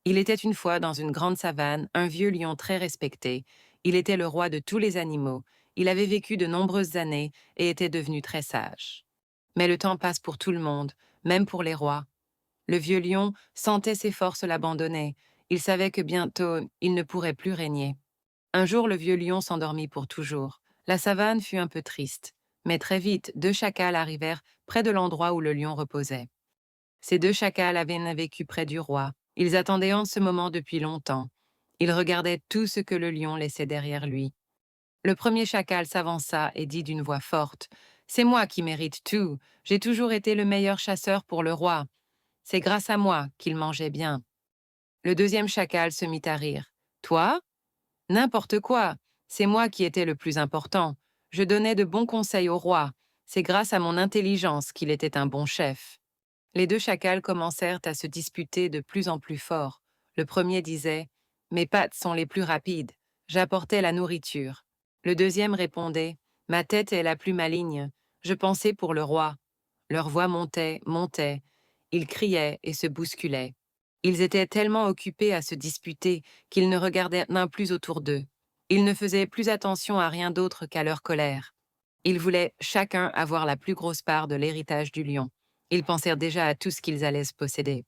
Il était une fois dans une grande savane un vieux lion très respecté. Il était le roi de tous les animaux. Il avait vécu de nombreuses années et était devenu très sage. Mais le temps passe pour tout le monde, même pour les rois. Le vieux lion sentait ses forces l'abandonner. Il savait que bientôt il ne pourrait plus régner. Un jour, le vieux lion s'endormit pour toujours. La savane fut un peu triste. Mais très vite, deux chacals arrivèrent près de l'endroit où le lion reposait. Ces deux chacals avaient vécu près du roi. Ils attendaient en ce moment depuis longtemps. Ils regardaient tout ce que le lion laissait derrière lui. Le premier chacal s'avança et dit d'une voix forte: C'est moi qui mérite tout. J'ai toujours été le meilleur chasseur pour le roi. C'est grâce à moi qu'il mangeait bien. Le deuxième chacal se mit à rire. Toi? N'importe quoi. C'est moi qui étais le plus important. Je donnais de bons conseils au roi. C'est grâce à mon intelligence qu'il était un bon chef. Les deux chacals commencèrent à se disputer de plus en plus fort. Le premier disait: Mes pattes sont les plus rapides. J'apportais la nourriture. Le deuxième répondait: Ma tête est la plus maligne. Je pensais pour le roi. Leurs voix montaient, montaient. Ils criaient et se bousculaient. Ils étaient tellement occupés à se disputer qu'ils ne regardaient même plus autour d'eux. Ils ne faisaient plus attention à rien d'autre qu'à leur colère. Ils voulaient chacun avoir la plus grosse part de l'héritage du lion. Ils pensèrent déjà à tout ce qu'ils allaient se posséder.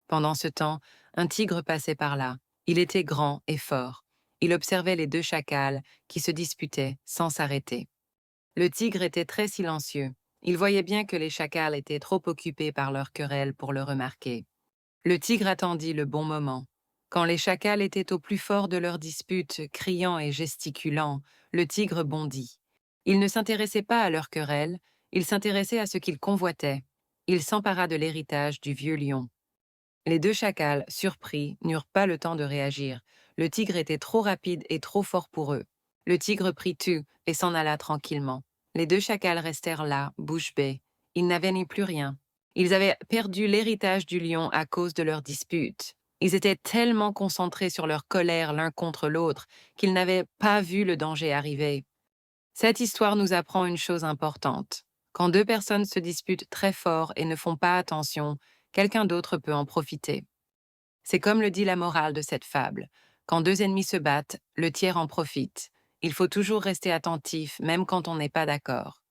Pendant ce temps, un tigre passait par là. Il était grand et fort. Il observait les deux chacals qui se disputaient sans s'arrêter. Le tigre était très silencieux. Il voyait bien que les chacals étaient trop occupés par leur querelle pour le remarquer. Le tigre attendit le bon moment. Quand les chacals étaient au plus fort de leur dispute, criant et gesticulant, le tigre bondit. Il ne s'intéressait pas à leur querelle, il s'intéressait à ce qu'il convoitait. Il s'empara de l'héritage du vieux lion. Les deux chacals, surpris, n'eurent pas le temps de réagir. Le tigre était trop rapide et trop fort pour eux. Le tigre prit tout et s'en alla tranquillement. Les deux chacals restèrent là, bouche bée. Ils n'avaient ni plus rien. Ils avaient perdu l'héritage du lion à cause de leur dispute. Ils étaient tellement concentrés sur leur colère l'un contre l'autre qu'ils n'avaient pas vu le danger arriver. Cette histoire nous apprend une chose importante. Quand deux personnes se disputent très fort et ne font pas attention, quelqu'un d'autre peut en profiter. C'est comme le dit la morale de cette fable. Quand deux ennemis se battent, le tiers en profite. Il faut toujours rester attentif, même quand on n'est pas d'accord.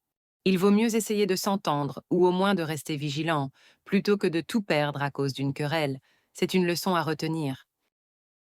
Il vaut mieux essayer de s'entendre, ou au moins de rester vigilant, plutôt que de tout perdre à cause d'une querelle. C'est une leçon à retenir.